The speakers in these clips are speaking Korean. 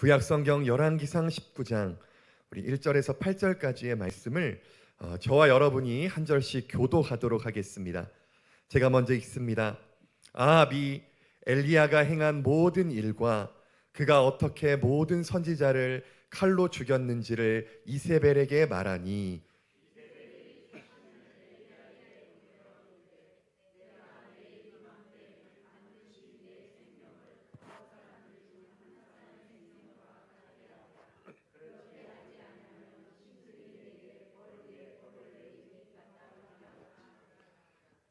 구약성경 열왕기상 19장 우리 1절에서 8절까지의 말씀을 저와 여러분이 한 절씩 교도하도록 하겠습니다. 제가 먼저 읽습니다. 아합이 엘리야가 행한 모든 일과 그가 어떻게 모든 선지자를 칼로 죽였는지를 이세벨에게 말하니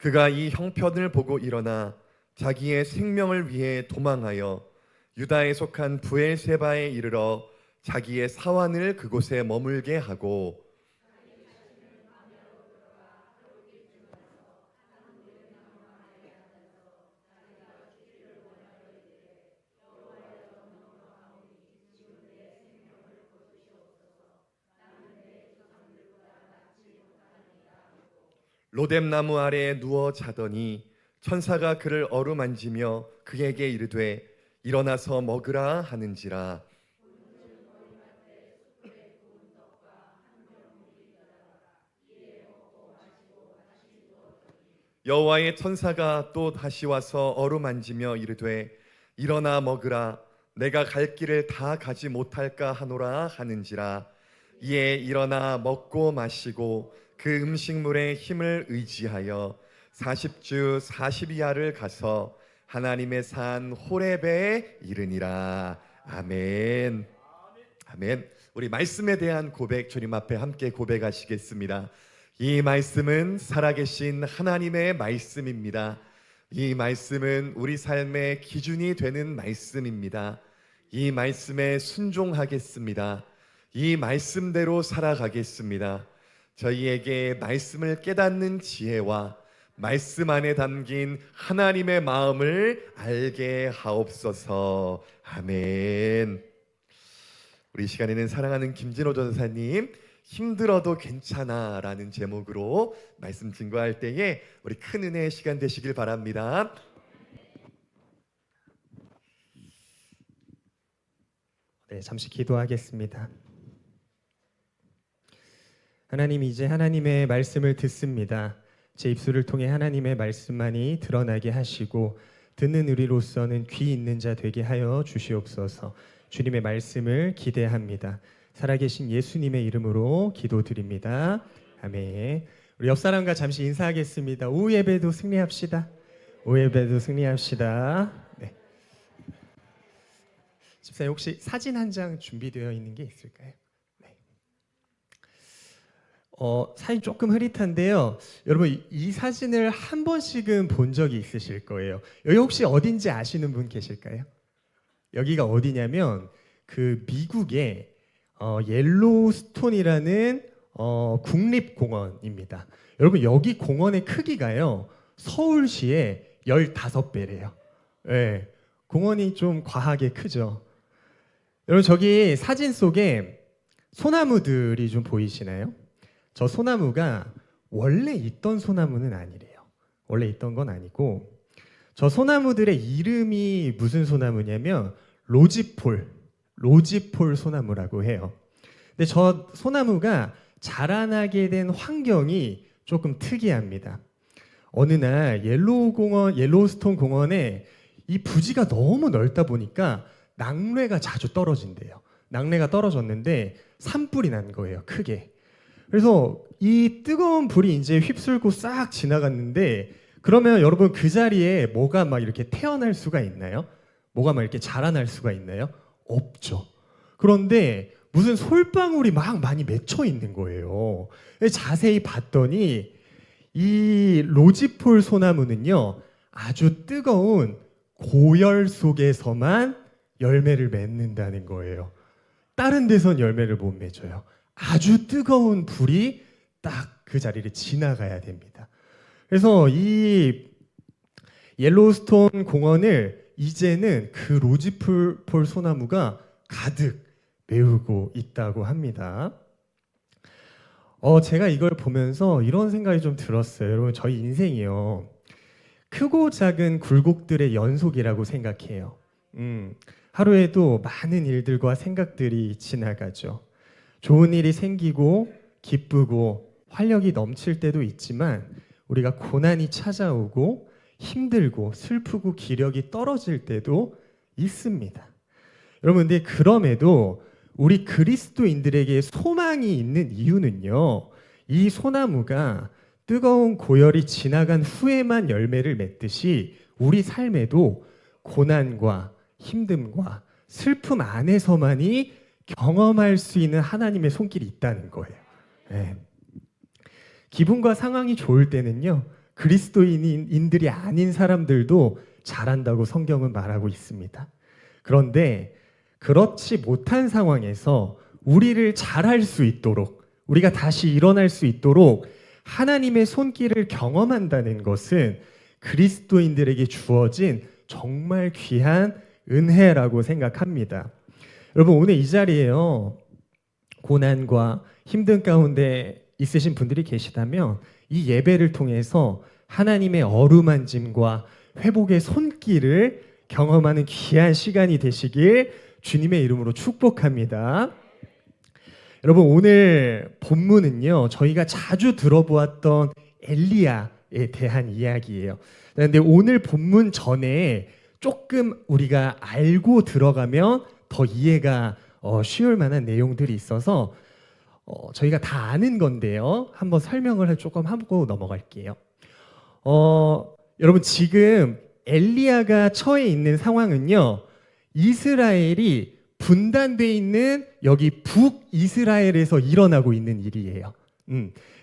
그가 이 형편을 보고 일어나 자기의 생명을 위해 도망하여 유다에 속한 브엘세바에 이르러 자기의 사환을 그곳에 머물게 하고 로뎀나무 아래에 누워 자더니 천사가 그를 어루만지며 그에게 이르되 일어나서 먹으라 하는지라. 여호와의 천사가 또 다시 와서 어루만지며 이르되 일어나 먹으라 내가 갈 길을 다 가지 못할까 하노라 하는지라. 이에 일어나 먹고 마시고 그 음식물의 힘을 의지하여 40주 40야를 가서 하나님의 산 호렙에 이르니라. 아멘. 아멘. 우리 말씀에 대한 고백 주님 앞에 함께 고백하시겠습니다. 이 말씀은 살아계신 하나님의 말씀입니다. 이 말씀은 우리 삶의 기준이 되는 말씀입니다. 이 말씀에 순종하겠습니다. 이 말씀대로 살아가겠습니다. 저희에게 말씀을 깨닫는 지혜와 말씀 안에 담긴 하나님의 마음을 알게 하옵소서. 아멘. 우리 시간에는 사랑하는 김진호 전사님 힘들어도 괜찮아 라는 제목으로 말씀 증거할 때에 우리 큰 은혜의 시간 되시길 바랍니다. 네, 잠시 기도하겠습니다. 하나님, 이제 하나님의 말씀을 듣습니다. 제 입술을 통해 하나님의 말씀만이 드러나게 하시고 듣는 우리로서는 귀 있는 자 되게 하여 주시옵소서. 주님의 말씀을 기대합니다. 살아계신 예수님의 이름으로 기도드립니다. 아멘. 우리 옆 사람과 잠시 인사하겠습니다. 오후 예배도 승리합시다. 오후 예배도 승리합시다. 네. 집사님, 혹시 사진 한 장 준비되어 있는 게 있을까요? 사진 조금 흐릿한데요. 여러분, 이 사진을 한 번씩은 본 적이 있으실 거예요. 여기 혹시 어딘지 아시는 분 계실까요? 여기가 어디냐면 그 미국의 옐로우스톤이라는 국립공원입니다. 여러분, 여기 공원의 크기가요 서울시의 15배래요. 네, 공원이 좀 과하게 크죠. 여러분, 저기 사진 속에 소나무들이 좀 보이시나요? 저 소나무가 원래 있던 소나무는 아니래요. 원래 있던 건 아니고 저 소나무들의 이름이 무슨 소나무냐면 로지폴 소나무라고 해요. 근데 저 소나무가 자라나게 된 환경이 조금 특이합니다. 어느 날 옐로우스톤 공원에 이 부지가 너무 넓다 보니까 낙뢰가 자주 떨어진대요. 낙뢰가 떨어졌는데 산불이 난 거예요, 크게. 그래서 이 뜨거운 불이 이제 휩쓸고 싹 지나갔는데, 그러면 여러분 그 자리에 뭐가 막 이렇게 태어날 수가 있나요? 뭐가 막 이렇게 자라날 수가 있나요? 없죠. 그런데 무슨 솔방울이 막 많이 맺혀 있는 거예요. 자세히 봤더니 이 로지폴 소나무는요 아주 뜨거운 고열 속에서만 열매를 맺는다는 거예요. 다른 데선 열매를 못 맺어요. 아주 뜨거운 불이 딱 그 자리를 지나가야 됩니다. 그래서 이 옐로우스톤 공원을 이제는 그 로지폴 소나무가 가득 메우고 있다고 합니다. 제가 이걸 보면서 이런 생각이 좀 들었어요. 여러분, 저희 인생이요 크고 작은 굴곡들의 연속이라고 생각해요. 하루에도 많은 일들과 생각들이 지나가죠. 좋은 일이 생기고 기쁘고 활력이 넘칠 때도 있지만 우리가 고난이 찾아오고 힘들고 슬프고 기력이 떨어질 때도 있습니다. 여러분, 근데 그럼에도 우리 그리스도인들에게 소망이 있는 이유는요, 이 소나무가 뜨거운 고열이 지나간 후에만 열매를 맺듯이 우리 삶에도 고난과 힘듦과 슬픔 안에서만이 경험할 수 있는 하나님의 손길이 있다는 거예요. 네. 기분과 상황이 좋을 때는요, 그리스도인들이 아닌 사람들도 잘한다고 성경은 말하고 있습니다. 그런데 그렇지 못한 상황에서 우리를 잘할 수 있도록, 우리가 다시 일어날 수 있도록 하나님의 손길을 경험한다는 것은 그리스도인들에게 주어진 정말 귀한 은혜라고 생각합니다. 여러분, 오늘 이 자리에요, 고난과 힘든 가운데 있으신 분들이 계시다면 이 예배를 통해서 하나님의 어루만짐과 회복의 손길을 경험하는 귀한 시간이 되시길 주님의 이름으로 축복합니다. 여러분, 오늘 본문은요, 저희가 자주 들어보았던 엘리야에 대한 이야기예요. 그런데 오늘 본문 전에 조금 우리가 알고 들어가면 더 이해가 쉬울 만한 내용들이 있어서 저희가 다 아는 건데요. 한번 설명을 조금 하고 넘어갈게요. 여러분, 지금 엘리야가 처해 있는 상황은요, 이스라엘이 분단되어 있는 여기 북이스라엘에서 일어나고 있는 일이에요.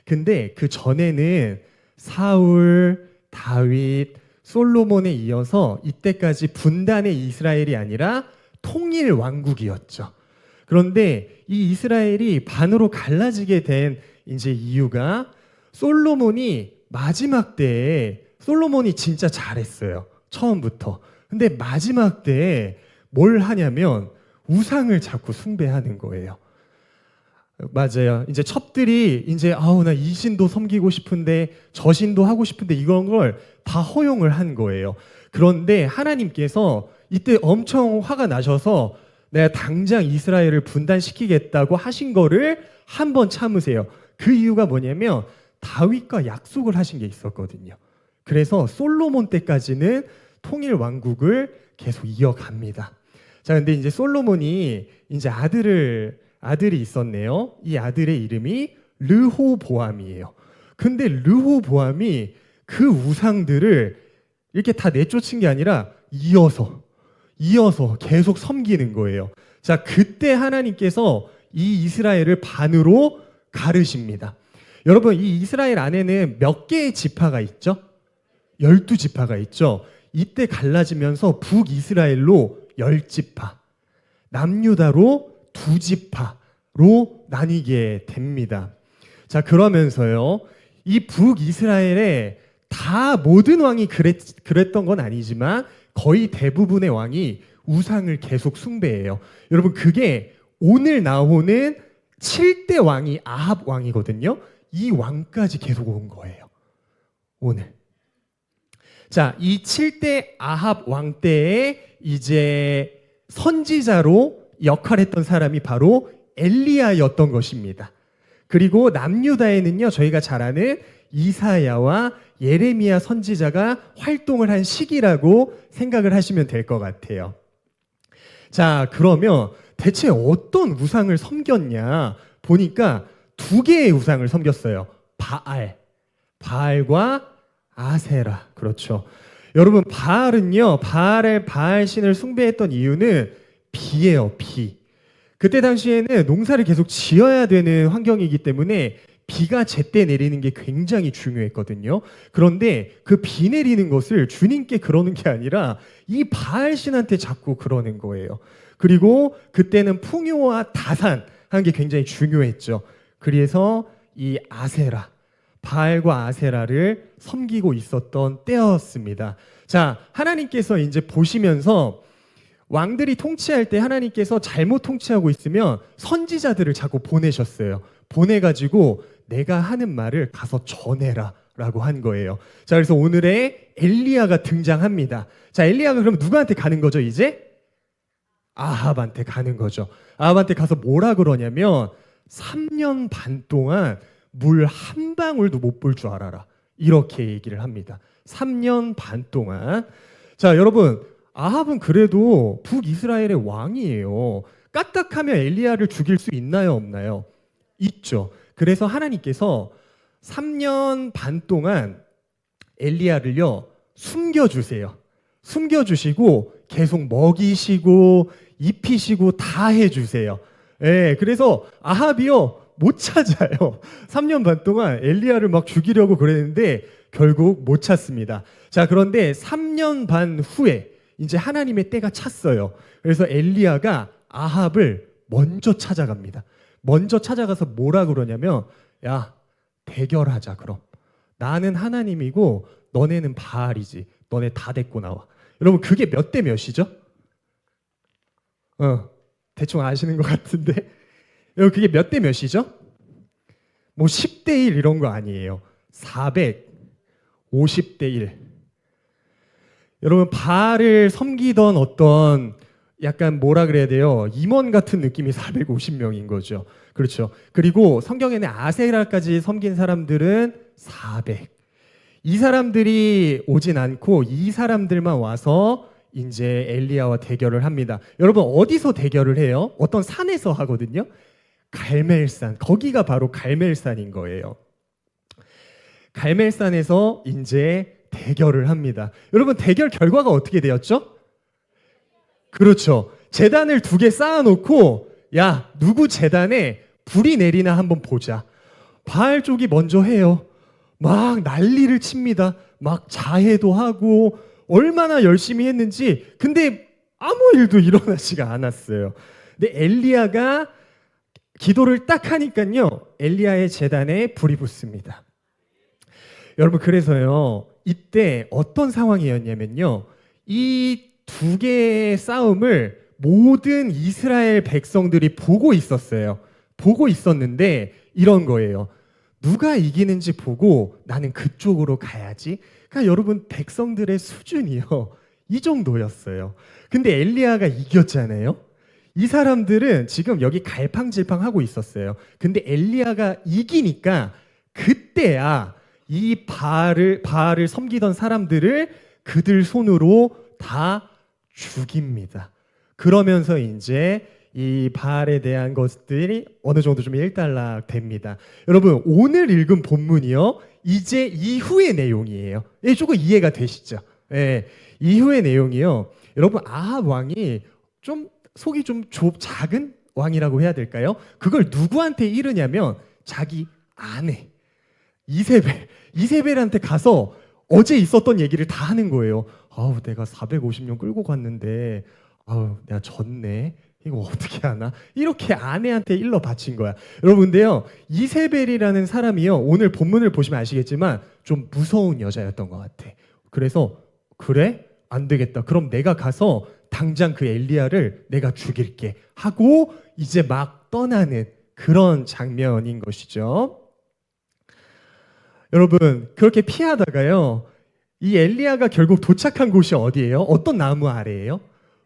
근데 그 전에는 사울, 다윗, 솔로몬에 이어서 이때까지 분단의 이스라엘이 아니라 통일 왕국이었죠. 그런데 이 이스라엘이 반으로 갈라지게 된 이제 이유가 솔로몬이 마지막 때에 솔로몬이 진짜 잘했어요. 처음부터. 근데 마지막 때에 뭘 하냐면 우상을 자꾸 숭배하는 거예요. 맞아요. 이제 첩들이 이제 나 이 신도 섬기고 싶은데 저 신도 하고 싶은데 이런 걸 다 허용을 한 거예요. 그런데 하나님께서 이때 엄청 화가 나셔서 내가 당장 이스라엘을 분단시키겠다고 하신 거를 한번 참으세요. 그 이유가 뭐냐면 다윗과 약속을 하신 게 있었거든요. 그래서 솔로몬 때까지는 통일 왕국을 계속 이어갑니다. 자, 근데 이제 솔로몬이 이제 아들이 있었네요. 이 아들의 이름이 르호보암이에요. 근데 르호보암이 그 우상들을 이렇게 다 내쫓은 게 아니라 이어서 계속 섬기는 거예요. 자, 그때 하나님께서 이 이스라엘을 반으로 가르십니다. 여러분, 이 이스라엘 안에는 몇 개의 지파가 있죠? 12지파가 있죠. 이때 갈라지면서 북이스라엘로 10지파, 남유다로 2지파로 나뉘게 됩니다. 자, 그러면서요, 이 북이스라엘에 다 모든 왕이 그랬던 건 아니지만 거의 대부분의 왕이 우상을 계속 숭배해요. 여러분, 그게 오늘 나오는 7대 왕이 아합 왕이거든요. 이 왕까지 계속 온 거예요. 오늘. 자, 이 7대 아합 왕 때에 이제 선지자로 역할했던 사람이 바로 엘리야였던 것입니다. 그리고 남유다에는요, 저희가 잘 아는 이사야와 예레미야 선지자가 활동을 한 시기라고 생각을 하시면 될 것 같아요. 자, 그러면 대체 어떤 우상을 섬겼냐 보니까 2개의 우상을 섬겼어요. 바알과 아세라. 그렇죠. 여러분, 바알 신을 숭배했던 이유는 비예요, 비. 그때 당시에는 농사를 계속 지어야 되는 환경이기 때문에 비가 제때 내리는 게 굉장히 중요했거든요. 그런데 그 비 내리는 것을 주님께 그러는 게 아니라 이 바알 신한테 자꾸 그러는 거예요. 그리고 그때는 풍요와 다산 하는 게 굉장히 중요했죠. 그래서 이 아세라, 바알과 아세라를 섬기고 있었던 때였습니다. 자, 하나님께서 이제 보시면서 왕들이 통치할 때 하나님께서 잘못 통치하고 있으면 선지자들을 자꾸 보내셨어요. 보내가지고 내가 하는 말을 가서 전해라 라고 한 거예요. 자, 그래서 오늘의 엘리야가 등장합니다. 자, 엘리야가 그럼 누구한테 가는 거죠, 이제? 아합한테 가는 거죠. 아합한테 가서 뭐라 그러냐면 3년 반 동안 물 한 방울도 못 볼 줄 알아라. 이렇게 얘기를 합니다. 3년 반 동안. 자, 여러분, 아합은 그래도 북이스라엘의 왕이에요. 까딱하면 엘리야를 죽일 수 있나요, 없나요? 있죠. 그래서 하나님께서 3년 반 동안 엘리야를요 숨겨주세요. 숨겨주시고 계속 먹이시고 입히시고 다 해주세요. 예, 그래서 아합이요 못 찾아요. 3년 반 동안 엘리야를 막 죽이려고 그랬는데 결국 못 찾습니다. 자, 그런데 3년 반 후에 이제 하나님의 때가 찼어요. 그래서 엘리야가 아합을 먼저 찾아갑니다. 먼저 찾아가서 뭐라 그러냐면, 야, 대결하자. 그럼 나는 하나님이고 너네는 바알이지. 너네 다 데리고 나와. 여러분, 그게 몇 대 몇이죠? 대충 아시는 것 같은데. 여러분, 그게 몇 대 몇이죠? 뭐 10대 1 이런 거 아니에요. 450대 1. 여러분, 바알을 섬기던 어떤 약간 뭐라 그래야 돼요? 임원 같은 느낌이 450명인 거죠. 그렇죠. 그리고 성경에는 아세라까지 섬긴 사람들은 400. 이 사람들이 오진 않고 이 사람들만 와서 이제 엘리야와 대결을 합니다. 여러분, 어디서 대결을 해요? 어떤 산에서 하거든요. 갈멜산. 거기가 바로 갈멜산인 거예요. 갈멜산에서 이제 대결을 합니다. 여러분, 대결 결과가 어떻게 되었죠? 그렇죠. 제단을 2개 쌓아놓고, 야, 누구 제단에 불이 내리나 한번 보자. 바알 쪽이 먼저 해요. 막 난리를 칩니다. 막 자해도 하고 얼마나 열심히 했는지. 근데 아무 일도 일어나지가 않았어요. 근데 엘리야가 기도를 딱 하니까요, 엘리야의 제단에 불이 붙습니다. 여러분, 그래서요, 이때 어떤 상황이었냐면요, 이 2개의 싸움을 모든 이스라엘 백성들이 보고 있었어요. 보고 있었는데 이런 거예요. 누가 이기는지 보고 나는 그쪽으로 가야지. 그러니까 여러분, 백성들의 수준이요, 이 정도였어요. 근데 엘리야가 이겼잖아요. 이 사람들은 지금 여기 갈팡질팡하고 있었어요. 근데 엘리야가 이기니까 그때야 이 바알을 섬기던 사람들을 그들 손으로 다 죽입니다. 그러면서 이제 이 바알에 대한 것들이 어느 정도 좀 일단락 됩니다. 여러분, 오늘 읽은 본문이요, 이제 이후의 내용이에요. 예, 조금 이해가 되시죠? 예, 이후의 내용이요. 여러분, 아합 왕이 좀 속이 좀 작은 왕이라고 해야 될까요? 그걸 누구한테 이르냐면 자기 아내 이세벨한테 가서 어제 있었던 얘기를 다 하는 거예요. 아우, 내가 450년 끌고 갔는데 아우, 내가 졌네. 이거 어떻게 하나? 이렇게 아내한테 일러 바친 거야. 여러분, 근데요, 이세벨이라는 사람이요, 오늘 본문을 보시면 아시겠지만 좀 무서운 여자였던 것 같아. 그래서 그래? 안 되겠다. 그럼 내가 가서 당장 그 엘리야를 내가 죽일게 하고 이제 막 떠나는 그런 장면인 것이죠. 여러분, 그렇게 피하다가요, 이 엘리야가 결국 도착한 곳이 어디예요? 어떤 나무 아래예요?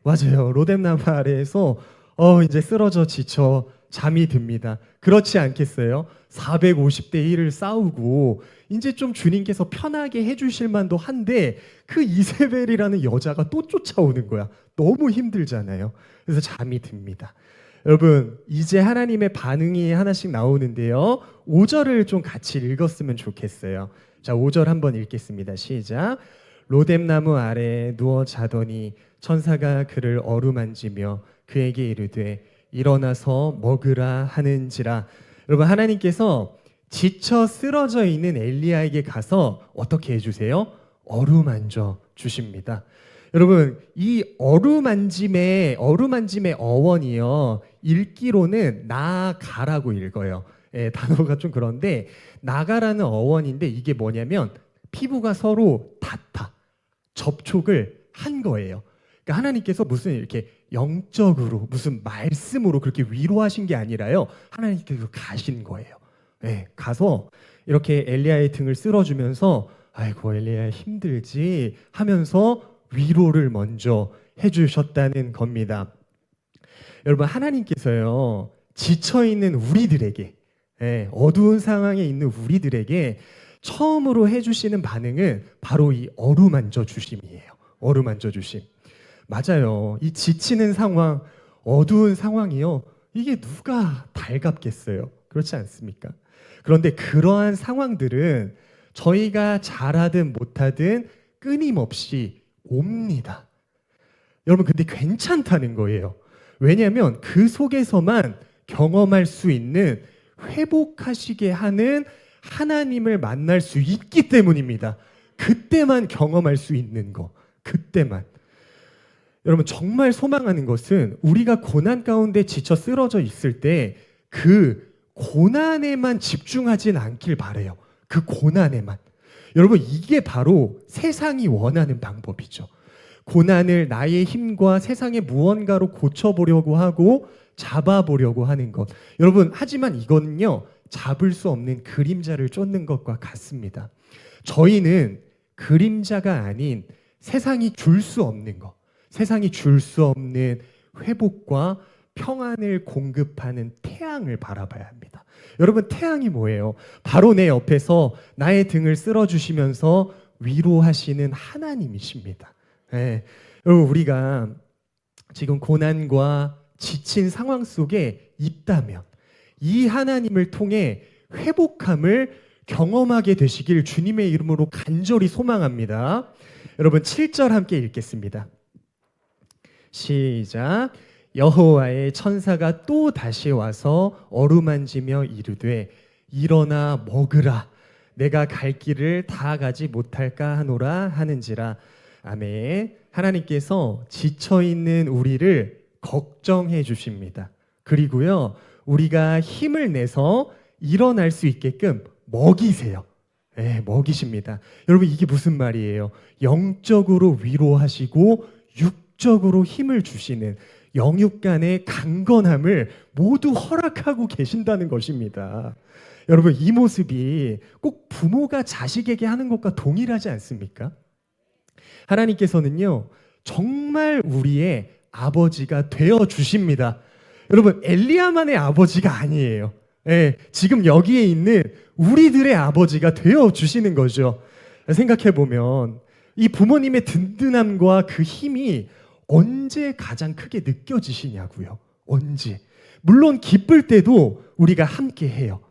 맞아요. 로뎀나무 아래에서 이제 쓰러져 지쳐 잠이 듭니다. 그렇지 않겠어요? 450대 1을 싸우고 이제 좀 주님께서 편하게 해주실 만도 한데 그 이세벨이라는 여자가 또 쫓아오는 거야. 너무 힘들잖아요. 그래서 잠이 듭니다. 여러분, 이제 하나님의 반응이 하나씩 나오는데요, 5절을 좀 같이 읽었으면 좋겠어요. 자, 5절 한번 읽겠습니다. 시작. 로뎀나무 아래에 누워 자더니 천사가 그를 어루만지며 그에게 이르되 일어나서 먹으라 하는지라. 여러분, 하나님께서 지쳐 쓰러져 있는 엘리야에게 가서 어떻게 해주세요? 어루만져 주십니다. 여러분, 이 어루만짐의 어원이요, 읽기로는 나가라고 읽어요. 예, 단어가 좀 그런데 나가라는 어원인데 이게 뭐냐면 피부가 서로 닿다, 접촉을 한 거예요. 그러니까 하나님께서 무슨 이렇게 영적으로 무슨 말씀으로 그렇게 위로하신 게 아니라요, 하나님께서 가신 거예요. 예, 가서 이렇게 엘리야의 등을 쓸어주면서 아이고 엘리야 힘들지 하면서 위로를 먼저 해주셨다는 겁니다. 여러분, 하나님께서요, 지쳐있는 우리들에게, 어두운 상황에 있는 우리들에게 처음으로 해주시는 반응은 바로 이 어루만져 주심이에요. 어루만져 주심. 맞아요. 이 지치는 상황, 어두운 상황이요. 이게 누가 달갑겠어요? 그렇지 않습니까? 그런데 그러한 상황들은 저희가 잘하든 못하든 끊임없이 옵니다. 여러분, 근데 괜찮다는 거예요. 왜냐하면 그 속에서만 경험할 수 있는 회복하시게 하는 하나님을 만날 수 있기 때문입니다. 그때만 경험할 수 있는 거. 그때만. 여러분, 정말 소망하는 것은 우리가 고난 가운데 지쳐 쓰러져 있을 때 그 고난에만 집중하진 않길 바래요. 그 고난에만. 여러분, 이게 바로 세상이 원하는 방법이죠. 고난을 나의 힘과 세상의 무언가로 고쳐보려고 하고 잡아보려고 하는 것. 여러분, 하지만 이거는요, 잡을 수 없는 그림자를 쫓는 것과 같습니다. 저희는 그림자가 아닌 세상이 줄 수 없는 것, 세상이 줄 수 없는 회복과 평안을 공급하는 태양을 바라봐야 합니다. 여러분, 태양이 뭐예요? 바로 내 옆에서 나의 등을 쓸어주시면서 위로하시는 하나님이십니다. 여러분, 우리가 지금 고난과 지친 상황 속에 있다면 이 하나님을 통해 회복함을 경험하게 되시길 주님의 이름으로 간절히 소망합니다. 여러분, 7절 함께 읽겠습니다. 시작. 여호와의 천사가 또 다시 와서 어루만지며 이르되 일어나 먹으라. 내가 갈 길을 다 가지 못할까 하노라 하는지라. 아멘. 하나님께서 지쳐있는 우리를 걱정해 주십니다. 그리고요, 우리가 힘을 내서 일어날 수 있게끔 먹이세요. 먹이십니다. 여러분, 이게 무슨 말이에요? 영적으로 위로하시고 육적으로 힘을 주시는 영육 간의 강건함을 모두 허락하고 계신다는 것입니다. 여러분, 이 모습이 꼭 부모가 자식에게 하는 것과 동일하지 않습니까? 하나님께서는요, 정말 우리의 아버지가 되어 주십니다. 여러분, 엘리야만의 아버지가 아니에요. 지금 여기에 있는 우리들의 아버지가 되어 주시는 거죠. 생각해 보면 이 부모님의 든든함과 그 힘이 언제 가장 크게 느껴지시냐고요. 언제? 물론 기쁠 때도 우리가 함께 해요.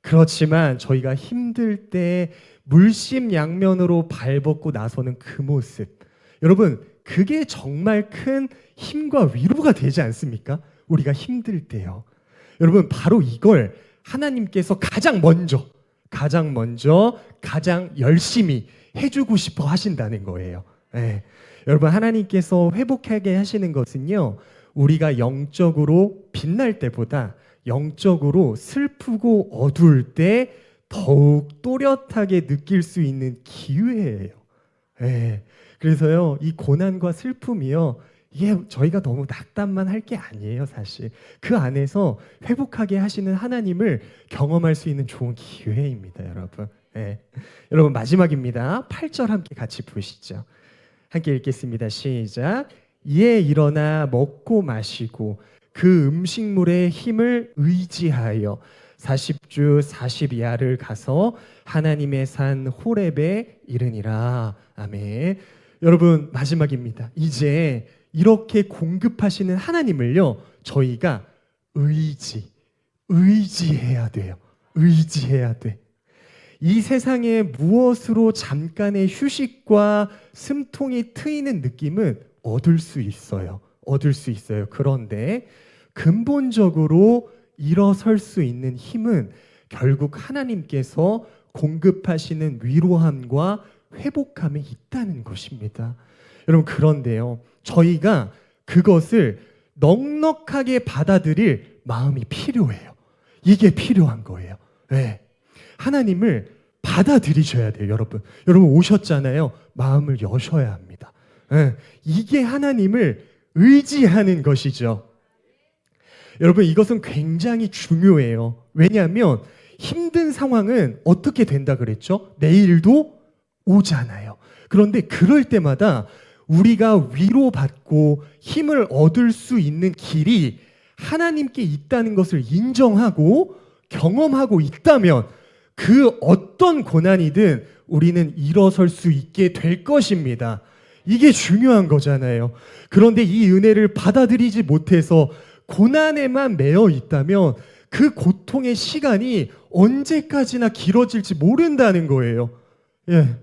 그렇지만 저희가 힘들 때 물심양면으로 발벗고 나서는 그 모습, 여러분, 그게 정말 큰 힘과 위로가 되지 않습니까? 우리가 힘들 때요. 여러분, 바로 이걸 하나님께서 가장 먼저 가장 열심히 해주고 싶어 하신다는 거예요. 여러분, 하나님께서 회복하게 하시는 것은요, 우리가 영적으로 빛날 때보다 영적으로 슬프고 어두울 때 더욱 또렷하게 느낄 수 있는 기회예요. 그래서요, 이 고난과 슬픔이요, 이게 저희가 너무 낙담만 할 게 아니에요. 사실 그 안에서 회복하게 하시는 하나님을 경험할 수 있는 좋은 기회입니다. 여러분. 여러분, 마지막입니다. 8절 함께 같이 보시죠. 함께 읽겠습니다. 시작. 이에 일어나 먹고 마시고 그 음식물의 힘을 의지하여 40주 40야를 가서 하나님의 산 호렙에 이르니라. 아멘. 여러분, 마지막입니다. 이제 이렇게 공급하시는 하나님을요, 저희가 의지해야 돼요. 의지해야 돼. 이 세상에 무엇으로 잠깐의 휴식과 숨통이 트이는 느낌은 얻을 수 있어요. 그런데 근본적으로 일어설 수 있는 힘은 결국 하나님께서 공급하시는 위로함과 회복함에 있다는 것입니다. 여러분, 그런데요, 저희가 그것을 넉넉하게 받아들일 마음이 필요해요. 이게 필요한 거예요. 하나님을 받아들이셔야 돼요. 여러분 오셨잖아요. 마음을 여셔야 합니다. 이게 하나님을 의지하는 것이죠. 여러분, 이것은 굉장히 중요해요. 왜냐하면 힘든 상황은 어떻게 된다 그랬죠? 내일도 오잖아요. 그런데 그럴 때마다 우리가 위로받고 힘을 얻을 수 있는 길이 하나님께 있다는 것을 인정하고 경험하고 있다면 그 어떤 고난이든 우리는 일어설 수 있게 될 것입니다. 이게 중요한 거잖아요. 그런데 이 은혜를 받아들이지 못해서 고난에만 매여 있다면 그 고통의 시간이 언제까지나 길어질지 모른다는 거예요. 예.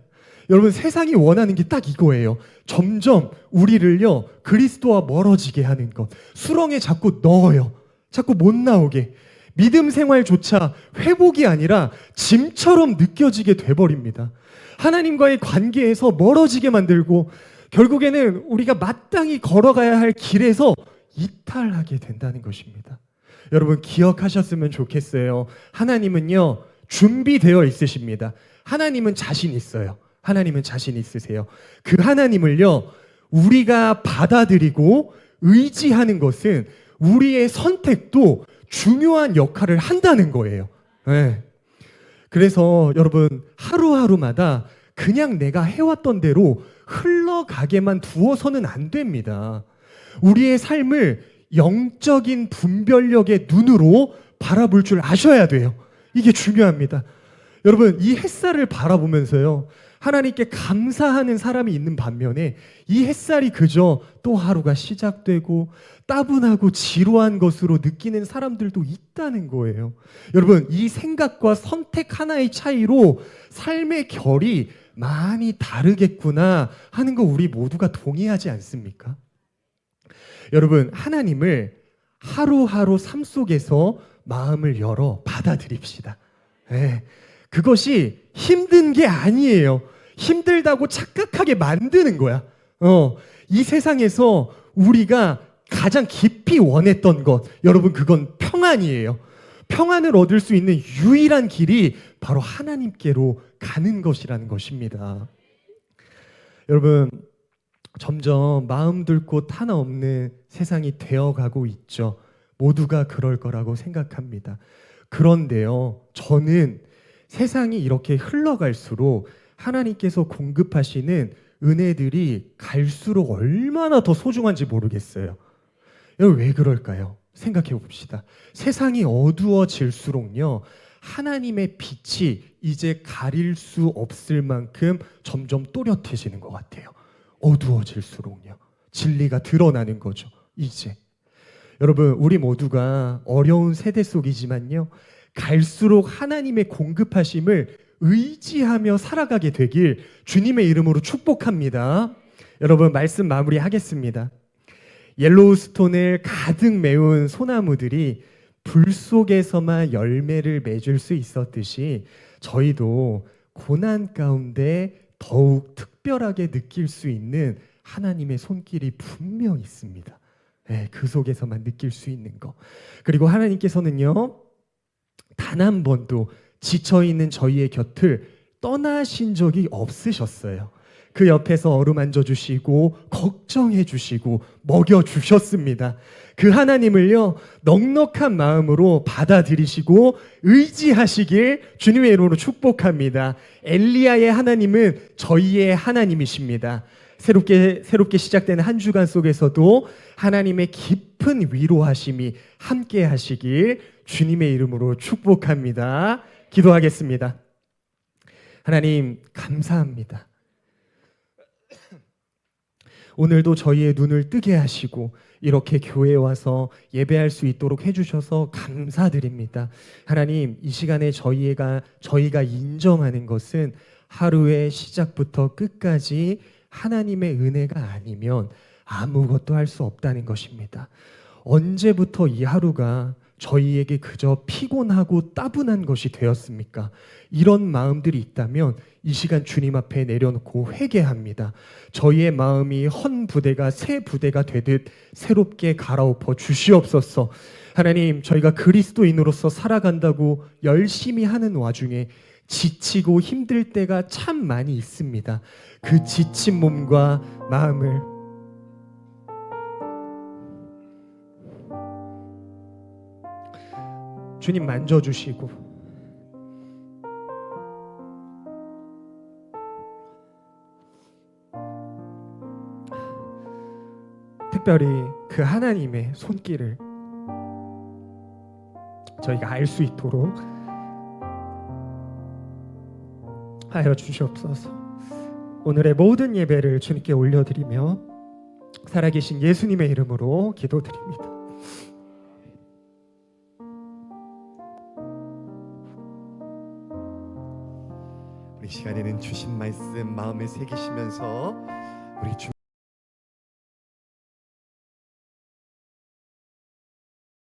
여러분, 세상이 원하는 게 딱 이거예요. 점점 우리를요, 그리스도와 멀어지게 하는 것. 수렁에 자꾸 넣어요. 자꾸 못 나오게. 믿음 생활조차 회복이 아니라 짐처럼 느껴지게 돼버립니다. 하나님과의 관계에서 멀어지게 만들고 결국에는 우리가 마땅히 걸어가야 할 길에서 이탈하게 된다는 것입니다. 여러분, 기억하셨으면 좋겠어요. 하나님은요, 준비되어 있으십니다. 하나님은 자신 있어요. 하나님은 자신 있으세요. 그 하나님을요, 우리가 받아들이고 의지하는 것은 우리의 선택도 중요한 역할을 한다는 거예요. 네. 그래서 여러분, 하루하루마다 그냥 내가 해왔던 대로 흘러가게만 두어서는 안 됩니다. 우리의 삶을 영적인 분별력의 눈으로 바라볼 줄 아셔야 돼요. 이게 중요합니다. 여러분, 이 햇살을 바라보면서요, 하나님께 감사하는 사람이 있는 반면에 이 햇살이 그저 또 하루가 시작되고 따분하고 지루한 것으로 느끼는 사람들도 있다는 거예요. 여러분, 이 생각과 선택 하나의 차이로 삶의 결이 많이 다르겠구나 하는 거 우리 모두가 동의하지 않습니까? 여러분, 하나님을 하루하루 삶 속에서 마음을 열어 받아들입시다. 네. 그것이 힘든 게 아니에요. 힘들다고 착각하게 만드는 거야. 이 세상에서 우리가 가장 깊이 원했던 것, 여러분, 그건 평안이에요. 평안을 얻을 수 있는 유일한 길이 바로 하나님께로 가는 것이라는 것입니다. 여러분, 점점 마음 둘 곳 하나 없는 세상이 되어가고 있죠. 모두가 그럴 거라고 생각합니다. 그런데요, 저는 세상이 이렇게 흘러갈수록 하나님께서 공급하시는 은혜들이 갈수록 얼마나 더 소중한지 모르겠어요. 여러분, 왜 그럴까요? 생각해 봅시다. 세상이 어두워질수록요, 하나님의 빛이 이제 가릴 수 없을 만큼 점점 또렷해지는 것 같아요. 어두워질수록요, 진리가 드러나는 거죠. 이제 여러분, 우리 모두가 어려운 세대 속이지만요, 갈수록 하나님의 공급하심을 의지하며 살아가게 되길 주님의 이름으로 축복합니다. 여러분, 말씀 마무리하겠습니다. 옐로우스톤을 가득 메운 소나무들이 불 속에서만 열매를 맺을 수 있었듯이 저희도 고난 가운데 더욱 특별하게 느낄 수 있는 하나님의 손길이 분명 있습니다. 네, 그 속에서만 느낄 수 있는 거. 그리고 하나님께서는요, 단 한 번도 지쳐있는 저희의 곁을 떠나신 적이 없으셨어요. 그 옆에서 어루만져 주시고 걱정해 주시고 먹여 주셨습니다. 그 하나님을요, 넉넉한 마음으로 받아들이시고 의지하시길 주님의 이름으로 축복합니다. 엘리야의 하나님은 저희의 하나님이십니다. 새롭게 시작되는 한 주간 속에서도 하나님의 깊은 위로하심이 함께 하시길 주님의 이름으로 축복합니다. 기도하겠습니다. 하나님, 감사합니다. 오늘도 저희의 눈을 뜨게 하시고 이렇게 교회에 와서 예배할 수 있도록 해주셔서 감사드립니다. 하나님, 이 시간에 저희가 인정하는 것은 하루의 시작부터 끝까지 하나님의 은혜가 아니면 아무것도 할 수 없다는 것입니다. 언제부터 이 하루가 저희에게 그저 피곤하고 따분한 것이 되었습니까? 이런 마음들이 있다면 이 시간 주님 앞에 내려놓고 회개합니다. 저희의 마음이 헌 부대가 새 부대가 되듯 새롭게 갈아엎어 주시옵소서. 하나님, 저희가 그리스도인으로서 살아간다고 열심히 하는 와중에 지치고 힘들 때가 참 많이 있습니다. 그 지친 몸과 마음을 주님 만져주시고 특별히 그 하나님의 손길을 저희가 알 수 있도록 하여 주시옵소서. 오늘의 모든 예배를 주님께 올려드리며 살아계신 예수님의 이름으로 기도드립니다. 우리 시간에는 주신 말씀 마음에 새기시면서 우리 주